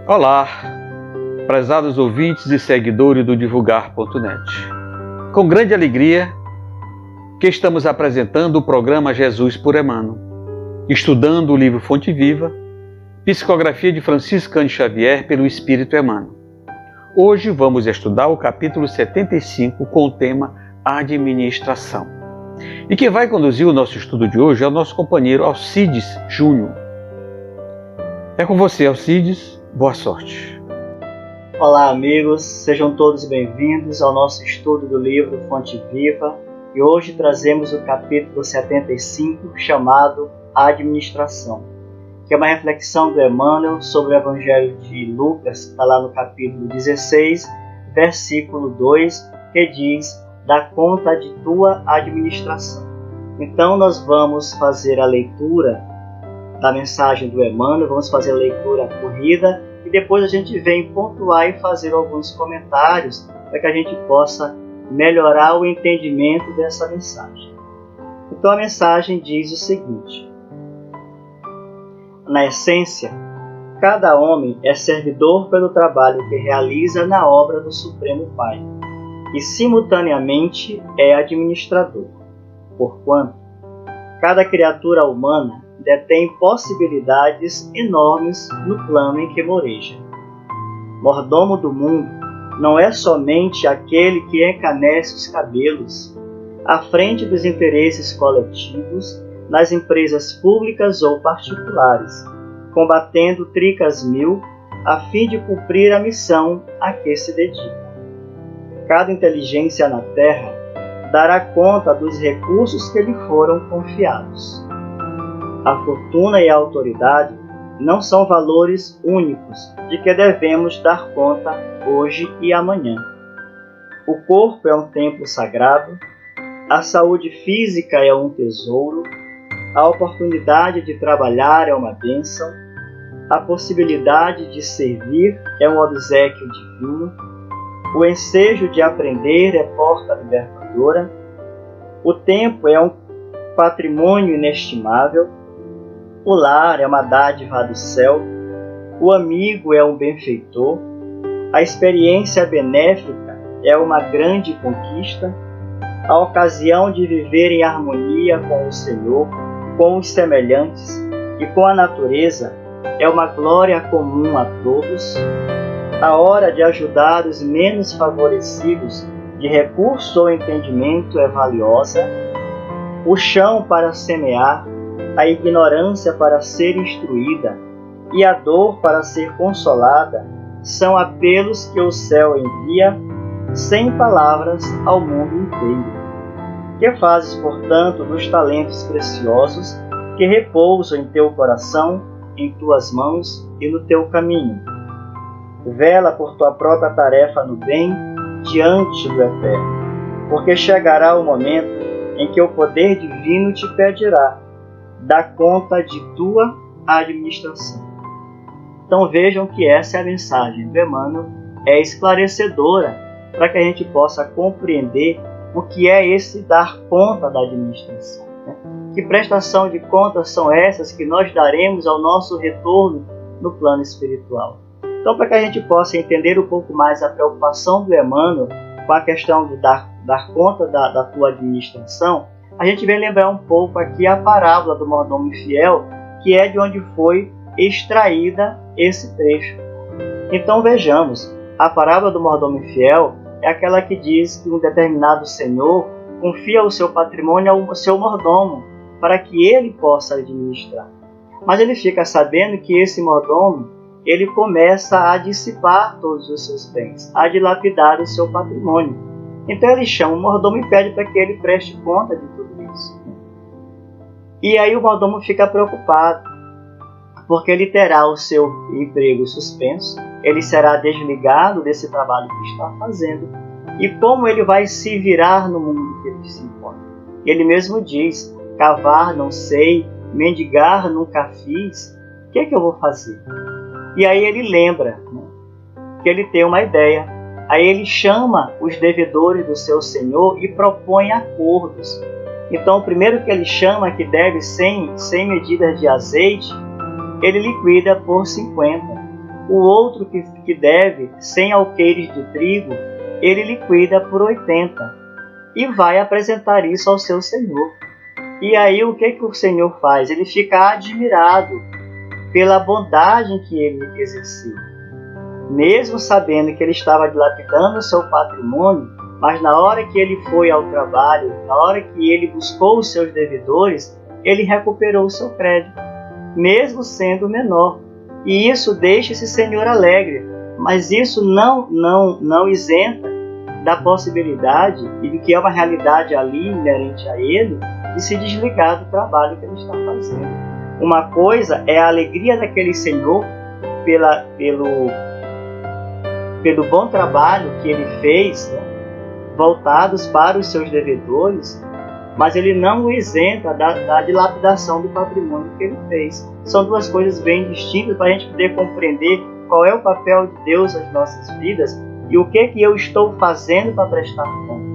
Olá, prezados ouvintes e seguidores do Divulgar.net. Com grande alegria que estamos apresentando o programa Jesus por Emmanuel, estudando o livro Fonte Viva, psicografia de Francisco Cândido Xavier pelo Espírito Emmanuel. Hoje vamos estudar o capítulo 75 com o tema Administração. E quem vai conduzir o nosso estudo de hoje é o nosso companheiro Alcides Júnior. É com você, Alcides. Boa sorte. Olá, amigos. Sejam todos bem-vindos ao nosso estudo do livro Fonte Viva. E hoje trazemos o capítulo 75, chamado Administração, que é uma reflexão do Emmanuel sobre o Evangelho de Lucas, que está lá no capítulo 16, versículo 2, que diz: dá conta de tua administração. Então nós vamos fazer a leitura da mensagem do Emmanuel, vamos fazer a leitura corrida e depois a gente vem pontuar e fazer alguns comentários para que a gente possa melhorar o entendimento dessa mensagem. Então a mensagem diz o seguinte: na essência, cada homem é servidor pelo trabalho que realiza na obra do Supremo Pai e simultaneamente é administrador, porquanto cada criatura humana detém possibilidades enormes no plano em que moreja. Mordomo do mundo não é somente aquele que encanece os cabelos à frente dos interesses coletivos nas empresas públicas ou particulares, combatendo tricas mil a fim de cumprir a missão a que se dedica. Cada inteligência na terra dará conta dos recursos que lhe foram confiados. A fortuna e a autoridade não são valores únicos de que devemos dar conta hoje e amanhã. O corpo é um templo sagrado, a saúde física é um tesouro, a oportunidade de trabalhar é uma bênção, a possibilidade de servir é um obséquio divino, o ensejo de aprender é porta libertadora, o tempo é um patrimônio inestimável, o lar é uma dádiva do céu, o amigo é um benfeitor, a experiência benéfica é uma grande conquista, a ocasião de viver em harmonia com o Senhor, com os semelhantes e com a natureza é uma glória comum a todos, a hora de ajudar os menos favorecidos de recurso ou entendimento é valiosa, o chão para semear, a ignorância para ser instruída e a dor para ser consolada são apelos que o céu envia sem palavras ao mundo inteiro. Que fazes, portanto, dos talentos preciosos que repousam em teu coração, em tuas mãos e no teu caminho? Vela por tua própria tarefa no bem diante do Eterno, porque chegará o momento em que o poder divino te pedirá: dá conta de tua administração. Então vejam que essa é a mensagem do Emmanuel, é esclarecedora para que a gente possa compreender o que é esse dar conta da administração. Que prestação de contas são essas que nós daremos ao nosso retorno no plano espiritual? Então, para que a gente possa entender um pouco mais a preocupação do Emmanuel com a questão de dar conta da tua administração, a gente vem lembrar um pouco aqui a parábola do mordomo infiel, que é de onde foi extraída esse trecho. Então vejamos, a parábola do mordomo infiel é aquela que diz que um determinado senhor confia o seu patrimônio ao seu mordomo, para que ele possa administrar. Mas ele fica sabendo que esse mordomo, ele começa a dissipar todos os seus bens, a dilapidar o seu patrimônio. Então ele chama o mordomo e pede para que ele preste conta de tudo isso. E aí o mordomo fica preocupado, porque ele terá o seu emprego suspenso, ele será desligado desse trabalho que está fazendo, e como ele vai se virar no mundo que ele se encontra? Ele mesmo diz: cavar não sei, mendigar nunca fiz, o que é que eu vou fazer? E aí ele lembra, que ele tem uma ideia. Aí ele chama os devedores do seu senhor e propõe acordos. Então, o primeiro que ele chama, que deve 100 medidas de azeite, ele liquida por 50. O outro que deve 100 alqueires de trigo, ele liquida por 80 e vai apresentar isso ao seu senhor. E aí o que o senhor faz? Ele fica admirado pela bondade que ele exerceu. Mesmo sabendo que ele estava dilapidando o seu patrimônio, mas na hora que ele foi ao trabalho, na hora que ele buscou os seus devedores, ele recuperou o seu crédito, mesmo sendo menor. E isso deixa esse senhor alegre, mas isso não isenta da possibilidade, e do que é uma realidade ali inerente a ele, de se desligar do trabalho que ele está fazendo. Uma coisa é a alegria daquele senhor pelo bom trabalho que ele fez, né, voltados para os seus devedores, mas ele não o isenta da dilapidação do patrimônio que ele fez. São duas coisas bem distintas para a gente poder compreender qual é o papel de Deus nas nossas vidas e o que eu estou fazendo para prestar conta.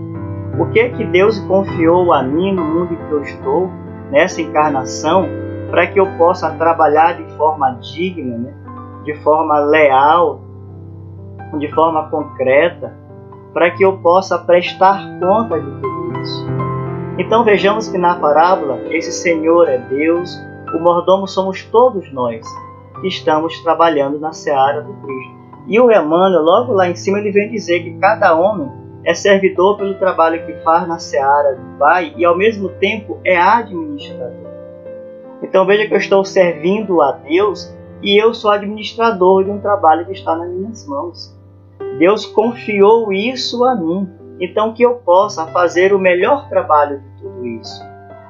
O que Deus confiou a mim no mundo em que eu estou, nessa encarnação, para que eu possa trabalhar de forma digna, né? De forma leal, de forma concreta, para que eu possa prestar conta de tudo isso. Então vejamos que na parábola, esse Senhor é Deus, o mordomo somos todos nós, que estamos trabalhando na seara do Cristo. E o Emmanuel, logo lá em cima, ele vem dizer que cada homem é servidor pelo trabalho que faz na seara do Pai e ao mesmo tempo é administrador. Então veja que eu estou servindo a Deus e eu sou administrador de um trabalho que está nas minhas mãos. Deus confiou isso a mim, então que eu possa fazer o melhor trabalho de tudo isso.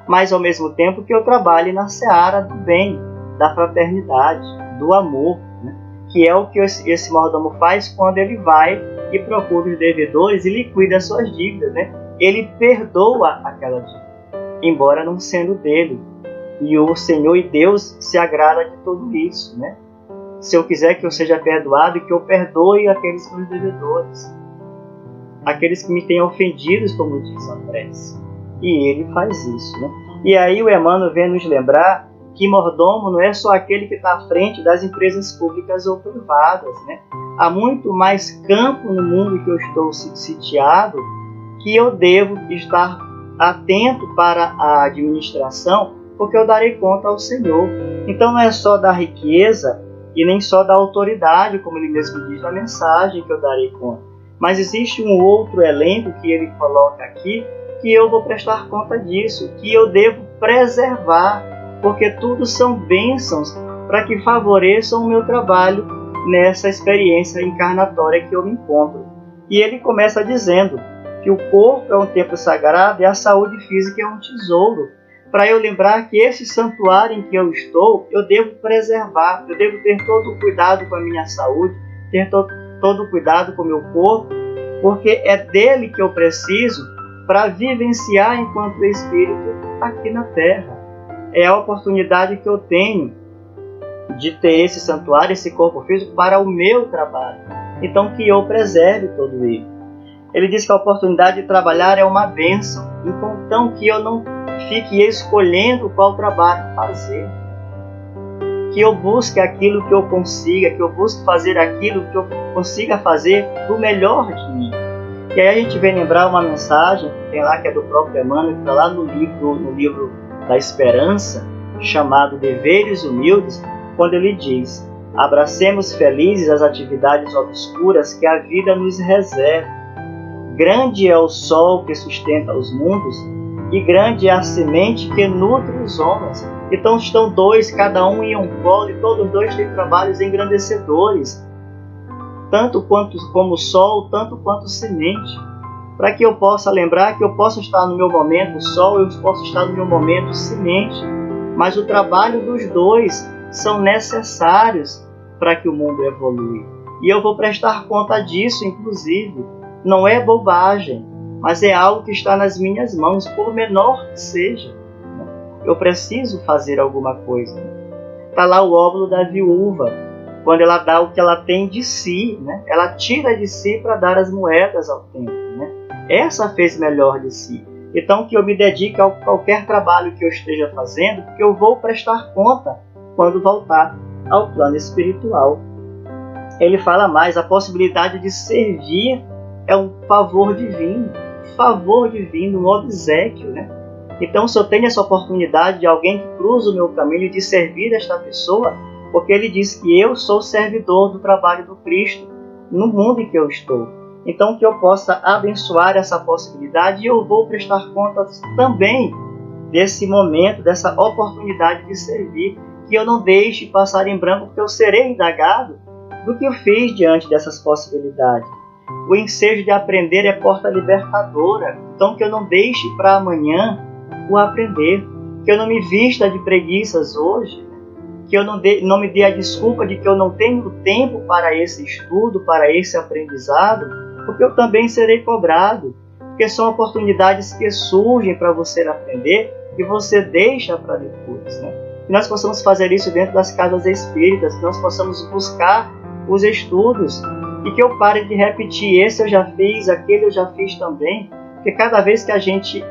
Mas ao mesmo tempo que eu trabalhe na seara do bem, da fraternidade, do amor, né? Que é o que esse mordomo faz quando ele vai e procura os devedores e liquida as suas dívidas, né? Ele perdoa aquela dívida, embora não sendo dele. E o Senhor e Deus se agrada de tudo isso, né? Se eu quiser que eu seja perdoado, que eu perdoe aqueles meus devedores, aqueles que me têm ofendido, como diz a prece. E ele faz isso, né? E aí o Emmanuel vem nos lembrar que mordomo não é só aquele que está à frente das empresas públicas ou privadas, né? Há muito mais campo no mundo que eu estou sitiado que eu devo estar atento para a administração, porque eu darei conta ao Senhor. Então não é só da riqueza e nem só da autoridade, como ele mesmo diz na mensagem, que eu darei conta. Mas existe um outro elenco que ele coloca aqui, que eu vou prestar conta disso, que eu devo preservar, porque tudo são bênçãos para que favoreçam o meu trabalho nessa experiência encarnatória que eu me encontro. E ele começa dizendo que o corpo é um templo sagrado e a saúde física é um tesouro, para eu lembrar que esse santuário em que eu estou, eu devo preservar, eu devo ter todo o cuidado com a minha saúde, ter todo o cuidado com o meu corpo, porque é dele que eu preciso para vivenciar enquanto espírito aqui na Terra. É a oportunidade que eu tenho de ter esse santuário, esse corpo físico para o meu trabalho. Então que eu preserve todo ele. Ele diz que a oportunidade de trabalhar é uma bênção, então que eu não fique escolhendo qual trabalho fazer. Que eu busque aquilo que eu consiga, que eu busque fazer aquilo que eu consiga fazer do melhor de mim. E aí a gente vem lembrar uma mensagem que tem lá, que é do próprio Emmanuel, que está lá no livro da Esperança, chamado Deveres Humildes, quando ele diz: abracemos felizes as atividades obscuras que a vida nos reserva. Grande é o sol que sustenta os mundos e grande é a semente que nutre os homens. Então estão dois, cada um em um polo, e todos dois têm trabalhos engrandecedores, tanto como sol, tanto quanto semente, para que eu possa lembrar que eu posso estar no meu momento sol, eu posso estar no meu momento semente, mas o trabalho dos dois são necessários para que o mundo evolua. E eu vou prestar conta disso, inclusive. Não é bobagem, mas é algo que está nas minhas mãos, por menor que seja. Eu preciso fazer alguma coisa. Está lá o óbolo da viúva, quando ela dá o que ela tem de si, né? Ela tira de si para dar as moedas ao templo, né? Essa fez melhor de si. Então que eu me dedique a qualquer trabalho que eu esteja fazendo, porque eu vou prestar conta quando voltar ao plano espiritual. ele fala mais, a possibilidade de servir é um favor divino, um obséquio, né? Então, se eu tenho essa oportunidade de alguém que cruza o meu caminho, de servir esta pessoa, porque ele diz que eu sou servidor do trabalho do Cristo no mundo em que eu estou. Então, que eu possa abençoar essa possibilidade, e eu vou prestar contas também desse momento, dessa oportunidade de servir, que eu não deixe passar em branco, porque eu serei indagado do que eu fiz diante dessas possibilidades. O ensejo de aprender é porta libertadora, então que eu não deixe para amanhã o aprender, que eu não me vista de preguiças hoje, que eu não me dê a desculpa de que eu não tenho tempo para esse estudo, para esse aprendizado, porque eu também serei cobrado, porque são oportunidades que surgem para você aprender e você deixa para depois, né? Que nós possamos fazer isso dentro das casas espíritas, que nós possamos buscar os estudos e que eu pare de repetir, esse eu já fiz, aquele eu já fiz também, porque cada vez que a gente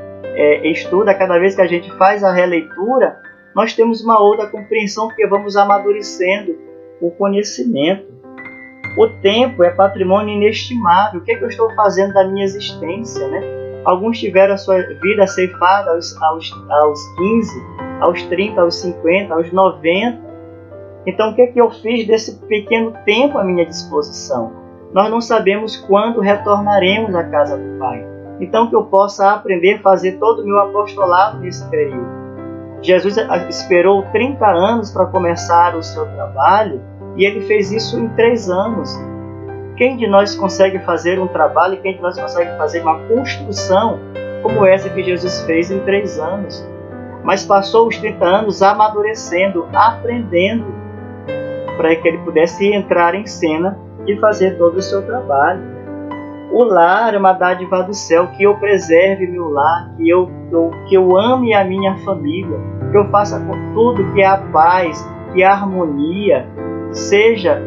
estuda, cada vez que a gente faz a releitura, nós temos uma outra compreensão, porque vamos amadurecendo o conhecimento. O tempo é patrimônio inestimável. O que eu estou fazendo da minha existência, né? Alguns tiveram a sua vida ceifada aos 15, aos 30, aos 50, aos 90. Então, o que eu fiz desse pequeno tempo à minha disposição? Nós não sabemos quando retornaremos à casa do Pai. Então, que eu possa aprender a fazer todo o meu apostolado nesse período. Jesus esperou 30 anos para começar o seu trabalho e ele fez isso em 3 anos. Quem de nós consegue fazer um trabalho, quem de nós consegue fazer uma construção como essa que Jesus fez em 3 anos? Mas passou os 30 anos amadurecendo, aprendendo, para que ele pudesse entrar em cena e fazer todo o seu trabalho. O lar é uma dádiva do céu, que eu preserve meu lar, que eu ame a minha família, que eu faça com tudo que a paz, que a harmonia seja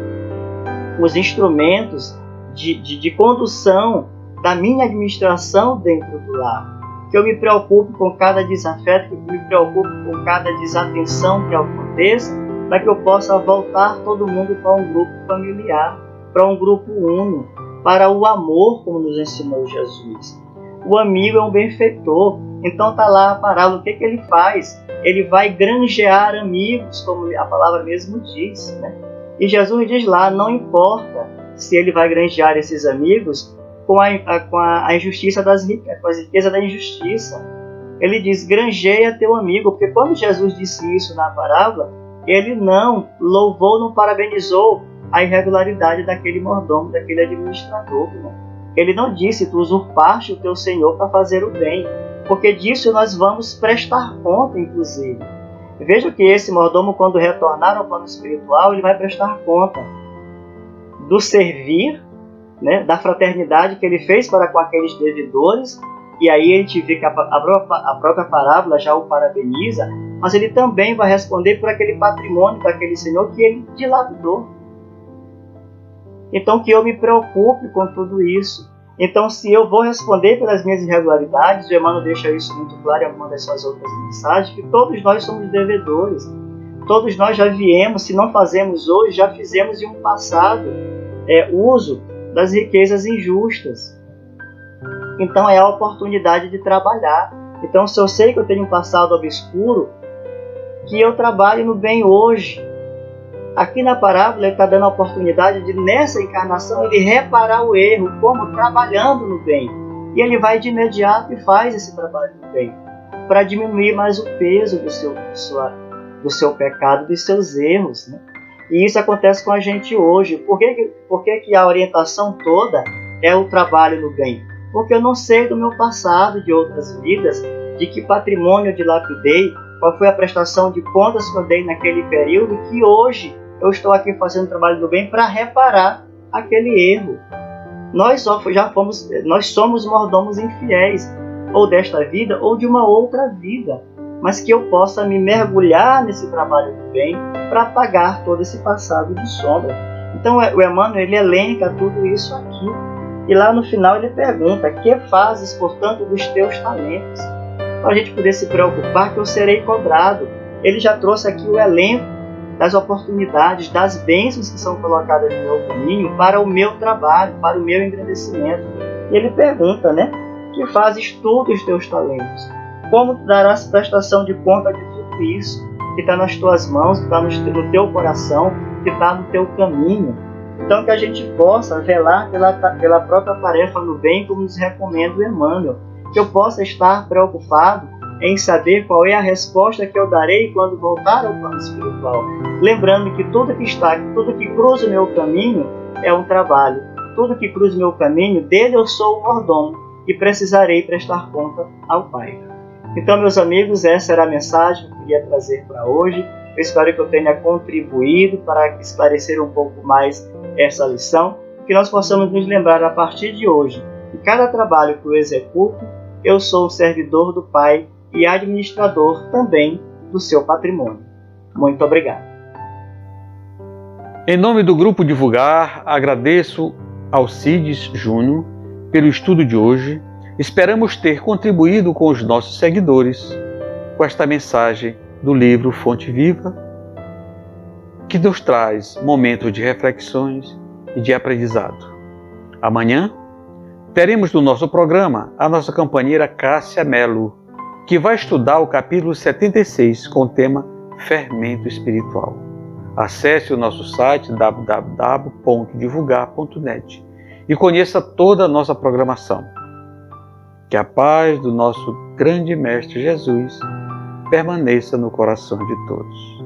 os instrumentos de condução da minha administração dentro do lar. Que eu me preocupe com cada desafeto, que eu me preocupe com cada desatenção que aconteça, para que eu possa voltar todo mundo para um grupo familiar, para um grupo uno, para o amor, como nos ensinou Jesus. O amigo é um benfeitor. Então está lá a parábola, o que ele faz? Ele vai granjear amigos, como a palavra mesmo diz, né? E Jesus diz lá, não importa se ele vai granjear esses amigos com a injustiça com as riquezas da injustiça. Ele diz, granjeia teu amigo, porque quando Jesus disse isso na parábola, ele não louvou, não parabenizou a irregularidade daquele mordomo, daquele administrador, né? Ele não disse, tu usurpaste o teu Senhor para fazer o bem, porque disso nós vamos prestar conta, inclusive. Veja que esse mordomo, quando retornar ao plano espiritual, ele vai prestar conta do servir, né, da fraternidade que ele fez para com aqueles devedores, e aí a gente vê que a própria parábola já o parabeniza, mas ele também vai responder por aquele patrimônio daquele Senhor que ele dilapidou. Então, que eu me preocupe com tudo isso. Então, se eu vou responder pelas minhas irregularidades, o Emmanuel deixa isso muito claro em alguma das suas outras mensagens, que todos nós somos devedores. Todos nós já viemos, se não fazemos hoje, já fizemos em um passado uso das riquezas injustas. Então, é a oportunidade de trabalhar. Então, se eu sei que eu tenho um passado obscuro, que eu trabalhe no bem hoje. Aqui na parábola ele está dando a oportunidade de, nessa encarnação, ele reparar o erro, como trabalhando no bem. E ele vai de imediato e faz esse trabalho no bem, para diminuir mais o peso do seu pecado, dos seus erros, né? E isso acontece com a gente hoje. Por que a orientação toda é o trabalho no bem? Porque eu não sei do meu passado, de outras vidas, de que patrimônio eu dilapidei, qual foi a prestação de contas que eu dei naquele período, que hoje eu estou aqui fazendo trabalho do bem para reparar aquele erro. Nós somos mordomos infiéis, ou desta vida, ou de uma outra vida, mas que eu possa me mergulhar nesse trabalho do bem para apagar todo esse passado de sombra. Então o Emmanuel ele elenca tudo isso aqui, e lá no final ele pergunta, que fazes, portanto, dos teus talentos? Para a gente poder se preocupar que eu serei cobrado. Ele já trouxe aqui o elenco das oportunidades, das bênçãos que são colocadas no meu caminho para o meu trabalho, para o meu engrandecimento. E ele pergunta, né? Que fazes tudo os teus talentos? Como tu darás prestação de conta de tudo isso que está nas tuas mãos, que está no teu coração, que está no teu caminho? Então que a gente possa velar pela própria tarefa no bem, como nos recomenda o Emmanuel. Que eu possa estar preocupado em saber qual é a resposta que eu darei quando voltar ao plano espiritual. Lembrando que tudo que cruza o meu caminho é um trabalho. Tudo que cruza o meu caminho, dele eu sou o mordomo e precisarei prestar conta ao Pai. Então, meus amigos, essa era a mensagem que eu queria trazer para hoje. Eu espero que eu tenha contribuído para esclarecer um pouco mais essa lição, que nós possamos nos lembrar a partir de hoje que cada trabalho que eu executo, eu sou o servidor do Pai e administrador também do seu patrimônio. Muito obrigado. Em nome do Grupo Divulgar, agradeço ao Cides Júnior pelo estudo de hoje. Esperamos ter contribuído com os nossos seguidores com esta mensagem do livro Fonte Viva, que nos traz momentos de reflexões e de aprendizado. Amanhã teremos no nosso programa a nossa companheira Cássia Melo, que vai estudar o capítulo 76 com o tema Fermento Espiritual. Acesse o nosso site www.divulgar.net e conheça toda a nossa programação. Que a paz do nosso grande Mestre Jesus permaneça no coração de todos.